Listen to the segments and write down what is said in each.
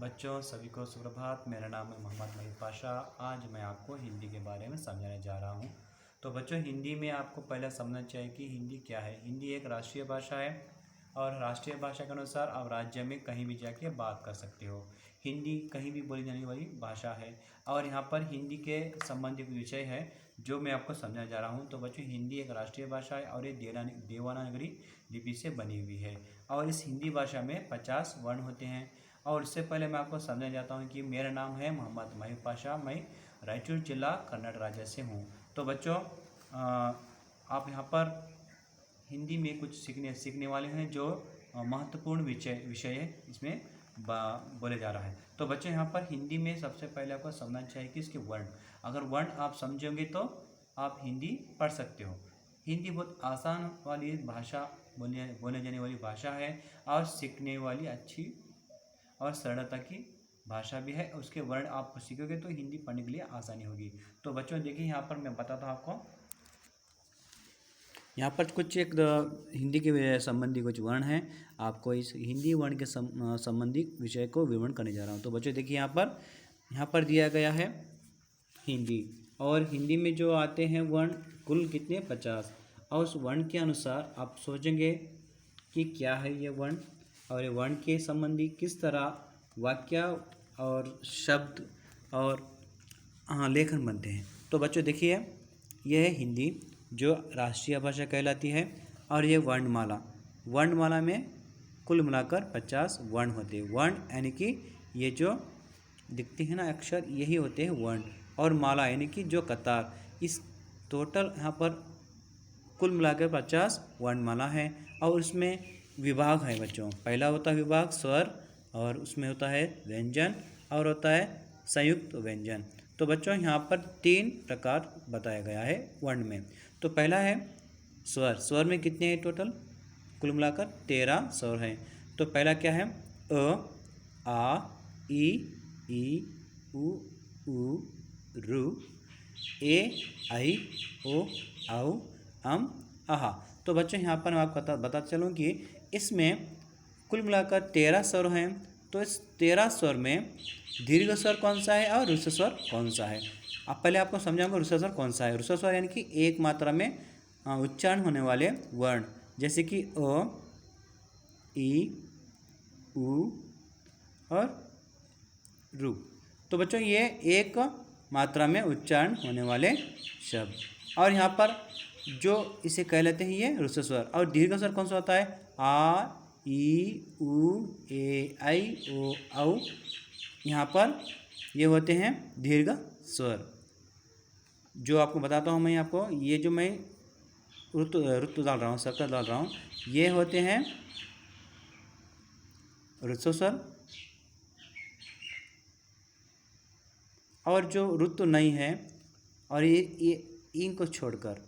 बच्चों सभी को सुप्रभात। मेरा नाम है मोहम्मद महिद पाशा। आज मैं आपको हिंदी के बारे में समझाने जा रहा हूँ। तो बच्चों हिंदी में आपको पहले समझना चाहिए कि हिंदी क्या है। हिंदी एक राष्ट्रीय भाषा है और राष्ट्रीय भाषा के अनुसार आप राज्य में कहीं भी जाके बात कर सकते हो। हिंदी कहीं भी बोली जाने वाली भाषा है और यहाँ पर हिंदी के संबंधित विषय है जो मैं आपको समझाने जा रहा हूँ। तो बच्चों हिंदी एक राष्ट्रीय भाषा है और ये देवनागरी लिपि से बनी हुई है और इस हिंदी भाषा में 50 वर्ण होते हैं। और इससे पहले मैं आपको समझाना चाहता हूँ कि मेरा नाम है मोहम्मद महिद पाशा। मैं रायचूर जिला कन्नड़ राज्य से हूँ। तो बच्चों आप यहाँ पर हिंदी में कुछ सीखने वाले हैं जो महत्वपूर्ण विषय है इसमें बोले जा रहा है। तो बच्चों यहाँ पर हिंदी में सबसे पहले आपको समझना चाहिए कि इसके वर्ण, अगर वर्ण आप समझोगे तो आप हिंदी पढ़ सकते हो। हिंदी बहुत आसान वाली भाषा, बोले जाने वाली भाषा है और सीखने वाली अच्छी और सरलता की भाषा भी है। उसके वर्ण आप सीखोगे तो हिंदी पढ़ने के लिए आसानी होगी। तो बच्चों देखिए यहाँ पर मैं बताता हूँ आपको, यहाँ पर कुछ एक हिंदी के संबंधी कुछ वर्ण हैं। आपको इस हिंदी वर्ण के संबंधी विषय को विवरण करने जा रहा हूँ। तो बच्चों देखिए यहाँ पर दिया गया है हिंदी, और हिंदी में जो आते हैं वर्ण कुल कितने 50। और उस वर्ण के अनुसार आप सोचेंगे कि क्या है ये वर्ण और ये वर्ण के संबंधी किस तरह वाक्य और शब्द और लेखन बनते हैं। तो बच्चों देखिए यह है हिंदी जो राष्ट्रीय भाषा कहलाती है और ये वर्णमाला में कुल मिलाकर 50 वर्ण होते हैं। वर्ण यानी कि ये जो दिखते हैं ना अक्षर, यही होते हैं वर्ण, और माला यानी कि जो कतार। इस टोटल यहाँ पर कुल मिलाकर 50 वर्णमाला है और उसमें विभाग है बच्चों। पहला होता है विभाग स्वर, और उसमें होता है व्यंजन और होता है संयुक्त व्यंजन। तो बच्चों यहाँ पर 3 प्रकार बताया गया है वर्ण में। तो पहला है स्वर। स्वर में कितने हैं टोटल? कुल मिलाकर 13 स्वर हैं। तो पहला क्या है? अ, आ, ई, उ, रू, ए, आई, ओ, औ, आहा। तो बच्चों यहाँ पर मैं आपको बता चलूँ कि इसमें कुल मिलाकर 13 स्वर हैं। तो इस 13 स्वर में दीर्घ स्वर कौन सा है और ह्रस्व स्वर कौन सा है? अब पहले आपको समझाऊंगा ह्रस्व स्वर कौन सा है। ह्रस्व स्वर यानी कि एक मात्रा में उच्चारण होने वाले वर्ण, जैसे कि अ, ई, उ और रू। तो बच्चों ये एक मात्रा में उच्चारण होने वाले शब्द, और यहाँ पर जो इसे कह लेते हैं ये ह्रस्व स्वर। और दीर्घ स्वर कौन सा होता है? आ, ई, उ, ए, आई, ओ, औ। यहाँ पर ये होते हैं दीर्घ स्वर। जो आपको बताता हूँ मैं आपको, ये जो मैं ऋतु डाल रहा हूँ, शब्द डाल रहा हूँ, ये होते हैं ह्रस्व स्वर। और जो ऋतु नहीं है और ये इनको छोड़कर,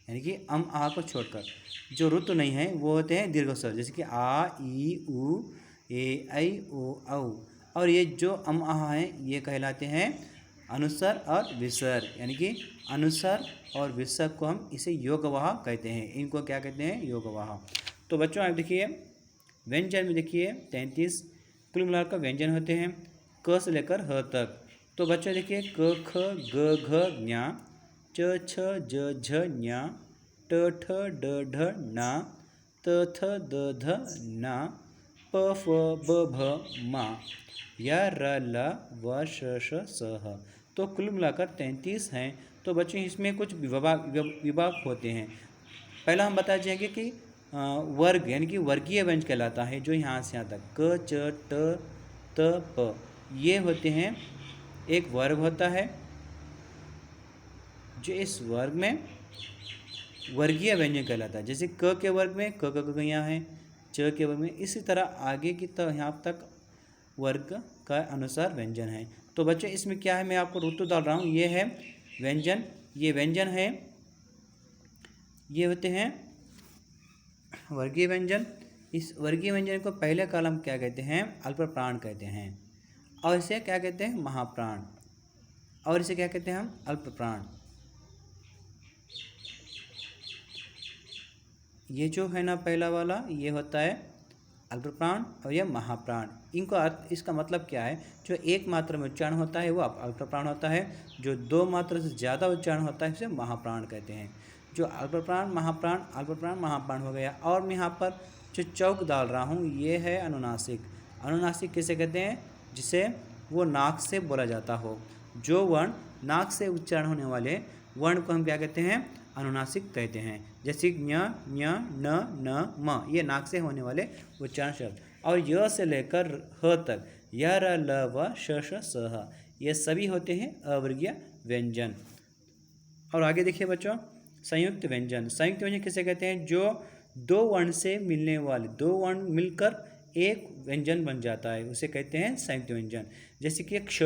यानी कि आ को छोड़कर जो ऋतु नहीं है वो होते हैं दीर्घ स्वर, जैसे कि आ, ई, उ, ए, आई, ओ, औ। और ये जो आ हैं ये कहलाते हैं अनुस्वर और विसर्ग, यानी कि अनुस्वर और विसर्ग को हम इसे योगवाह कहते हैं। इनको क्या कहते हैं? योगवाह। तो बच्चों आप देखिए व्यंजन में देखिए 33 कुल मिलाकर व्यंजन होते हैं क से लेकर ह तक। तो बच्चों देखिए क, ख, ग, घ, ज्ञ, च, छ, ज, झ, ञ, ट, ठ, ड, ढ, न, त, थ, द, ध, न, प, फ, ब, भ, म, य, र, ल, व, श, श, स, ह। तो कुल मिलाकर 33 हैं। तो बच्चों इसमें कुछ विभाग होते हैं। पहला हम बता जाएंगे कि वर्ग, यानी कि वर्गीय व्यंजन कहलाता है, जो यहाँ से यहाँ तक क, च, ट, त, प, ये होते हैं एक वर्ग होता है, जो इस वर्ग में वर्गीय व्यंजन कहलाता है। जैसे क के वर्ग में क क यहाँ है, च के वर्ग में, इसी तरह आगे की तो यहाँ तक वर्ग का अनुसार व्यंजन है। तो बच्चों इसमें क्या है, मैं आपको ऋतु डाल रहा हूँ, ये है व्यंजन, ये व्यंजन है, ये होते हैं वर्गीय व्यंजन। इस वर्गीय व्यंजन को पहले कॉलम क्या कहते हैं? अल्प प्राण कहते हैं, और इसे क्या कहते हैं? महाप्राण, और इसे क्या कहते हैं हम? अल्प प्राण। ये जो है ना पहला वाला, ये होता है अल्पप्राण और यह महाप्राण। इनको अर्थ, इसका मतलब क्या है, जो एक मात्रा में उच्चारण होता है वो अल्पप्राण होता है, जो दो मात्रा से ज़्यादा उच्चारण होता है उसे महाप्राण कहते हैं। जो अल्पप्राण महाप्राण हो गया। और मैं यहाँ पर जो चौक डाल रहा हूँ ये है अनुनासिक। अनुनासिक किसे कहते हैं, जिसे वो नाक से बोला जाता हो। जो वर्ण नाक से उच्चारण होने वाले वर्ण को हम क्या कहते हैं, अनुनासिक कहते हैं। जैसे ञ, न, म, ये नाक से होने वाले उच्चारण शब्द। और य से लेकर ह तक य, र, ल, व, श, स, ह, ये सभी होते हैं अवर्गीय व्यंजन। और आगे देखिए बच्चों, संयुक्त व्यंजन। संयुक्त व्यंजन किसे कहते हैं, जो दो वर्ण से मिलने वाले, दो वर्ण मिलकर एक व्यंजन बन जाता है, उसे कहते हैं संयुक्त व्यंजन। जैसे कि क्ष,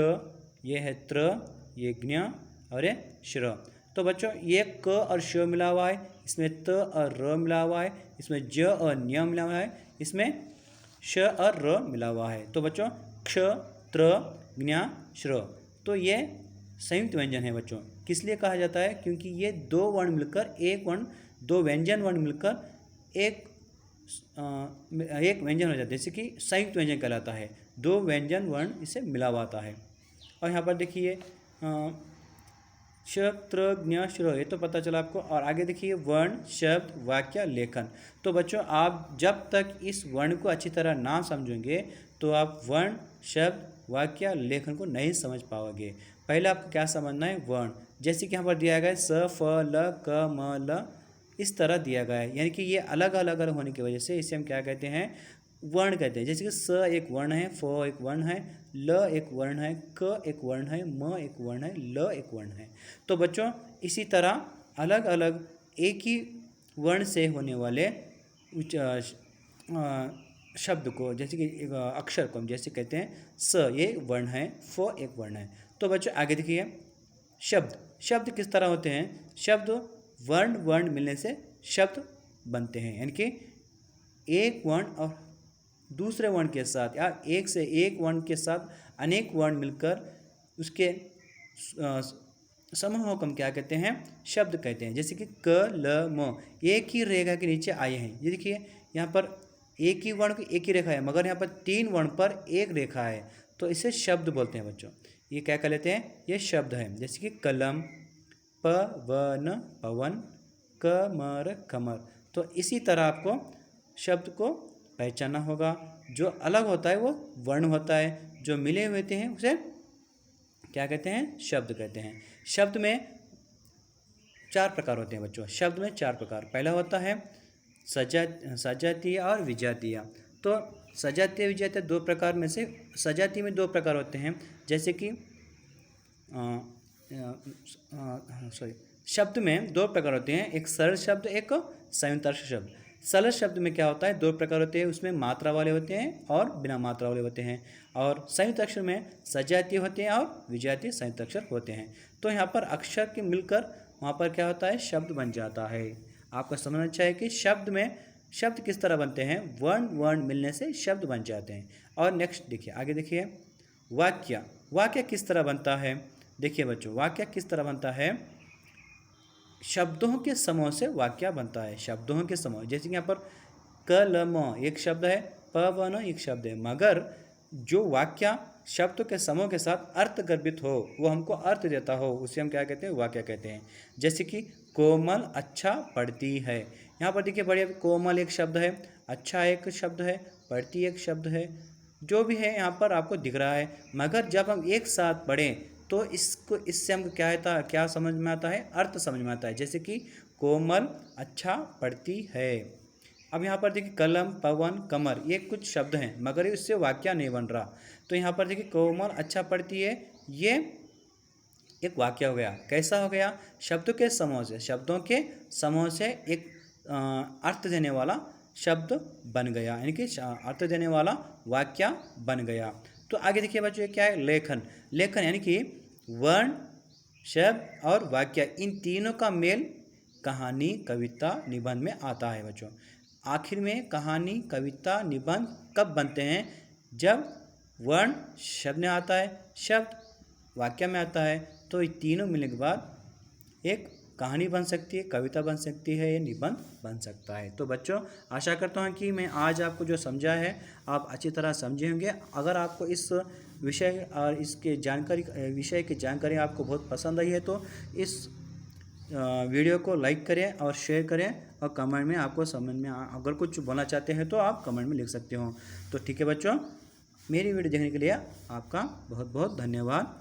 ये है त्र, ये ज्ञ और ये श्र। तो बच्चों ये क और श मिला हुआ है, इसमें त और र मिला हुआ है, इसमें ज और न्य मिला हुआ है, इसमें श और र मिला हुआ है। तो बच्चों क्ष, त्र, ज्ञ, श्र, तो ये संयुक्त व्यंजन है बच्चों। किस लिए कहा जाता है, क्योंकि ये दो वर्ण मिलकर एक वर्ण, दो व्यंजन वर्ण मिलकर एक व्यंजन हो जाता है, जैसे कि संयुक्त व्यंजन कहलाता है। दो व्यंजन वर्ण इसे मिला हुआ आता है। और यहाँ पर देखिए श, त्र, ज्ञ, श्र, ये तो पता चला आपको। और आगे देखिए वर्ण, शब्द, वाक्य, लेखन। तो बच्चों आप जब तक इस वर्ण को अच्छी तरह ना समझेंगे तो आप वर्ण, शब्द, वाक्य, लेखन को नहीं समझ पाओगे। पहले आपको क्या समझना है, वर्ण। जैसे कि यहाँ पर दिया गया है स, फ, ल, क, म, ल, इस तरह दिया गया है, यानी कि ये अलग अलग होने की वजह से इसे हम क्या कहते हैं, वर्ण कहते हैं। जैसे कि स एक वर्ण है, फ एक वर्ण है, ल एक वर्ण है, क एक वर्ण है, म एक वर्ण है, ल एक वर्ण है। तो बच्चों इसी तरह अलग अलग एक ही वर्ण से होने वाले शब्द को, जैसे कि अक्षर को हम जैसे कहते हैं स ये वर्ण है, फ एक वर्ण है। तो बच्चों आगे देखिए शब्द। शब्द किस तरह होते हैं, शब्द वर्ण वर्ण मिलने से शब्द बनते हैं, यानी कि एक वर्ण और दूसरे वर्ण के साथ या एक से एक वर्ण के साथ अनेक वर्ण मिलकर उसके समूहों को हम क्या कहते हैं, शब्द कहते हैं। जैसे कि क, ल, म एक ही रेखा के नीचे आए हैं। ये देखिए यहाँ पर एक ही वर्ण की एक ही रेखा है, मगर यहाँ पर तीन वर्ण पर एक रेखा है, तो इसे शब्द बोलते हैं बच्चों। ये क्या कह लेते हैं, ये शब्द है। जैसे कि कलम, पवन, पवन, कमर, कमर। तो इसी तरह आपको शब्द को पहचानना होगा। जो अलग होता है वो वर्ण होता है, जो मिले हुए हैं उसे क्या कहते हैं, शब्द कहते हैं। शब्द में चार प्रकार होते हैं बच्चों। शब्द में चार प्रकार। पहला होता है सजातीय और विजातीय। तो सजातीय विजातीय दो प्रकार में से, सजातीय में दो प्रकार होते हैं। जैसे कि शब्द में दो प्रकार होते हैं, एक सरल शब्द, एक संयुक्ताक्षर शब्द। सरल शब्द में क्या होता है, दो प्रकार होते हैं, उसमें मात्रा वाले होते हैं और बिना मात्रा वाले होते हैं। और संयुक्त अक्षर में सजातीय होते हैं और विजातीय संयुक्त अक्षर होते हैं। तो यहाँ पर अक्षर के मिलकर वहाँ पर क्या होता है, शब्द बन जाता है। आपको समझना चाहिए कि शब्द में शब्द किस तरह बनते हैं, वर्ण वर्ण मिलने से शब्द बन जाते हैं। और नेक्स्ट देखिए, आगे देखिए वाक्य। वाक्य किस तरह बनता है, देखिए बच्चों वाक्य किस तरह बनता है, शब्दों के समूह से वाक्य बनता है। शब्दों के समूह, जैसे कि यहाँ पर कलम एक शब्द है, पवन एक शब्द है, मगर जो वाक्य शब्दों के समूह के साथ अर्थ गर्भित हो, वो हमको अर्थ देता हो, उसे हम क्या कहते हैं, वाक्य कहते हैं। जैसे कि कोमल अच्छा पढ़ती है। यहाँ पर देखिए बढ़िया, कोमल एक शब्द है, अच्छा एक शब्द है, पढ़ती एक शब्द है, जो भी है यहाँ पर आपको दिख रहा है। मगर जब हम एक साथ पढ़ें तो इससे हमको क्या समझ में आता है, अर्थ समझ में आता है। जैसे कि कोमल अच्छा पढ़ती है। अब यहाँ पर देखिए कलम, पवन, कमर, ये कुछ शब्द हैं, मगर इससे वाक्य नहीं बन रहा। तो यहाँ पर देखिए कोमल अच्छा पढ़ती है, ये एक वाक्य हो गया। कैसा हो गया, शब्दों के समूह से, शब्दों के समूह से एक अर्थ देने वाला शब्द बन गया, यानी कि अर्थ देने वाला वाक्य बन गया। तो आगे देखिए बच्चों, क्या है, लेखन। लेखन यानी कि वर्ण, शब्द और वाक्य, इन तीनों का मेल कहानी, कविता, निबंध में आता है बच्चों। आखिर में कहानी, कविता, निबंध कब बनते हैं, जब वर्ण शब्द में आता है, शब्द वाक्य में आता है, तो ये तीनों मिलने के बाद एक कहानी बन सकती है, कविता बन सकती है, या निबंध बन सकता है। तो बच्चों आशा करता हूँ कि मैं आज आपको जो समझा है आप अच्छी तरह समझे होंगे। अगर आपको इस विषय और इसके विषय की जानकारी आपको बहुत पसंद आई है तो इस वीडियो को लाइक करें और शेयर करें, और कमेंट में आपको समझ में अगर कुछ बोलना चाहते हैं तो आप कमेंट में लिख सकते हो। तो ठीक है बच्चों, मेरी वीडियो देखने के लिए आपका बहुत बहुत धन्यवाद।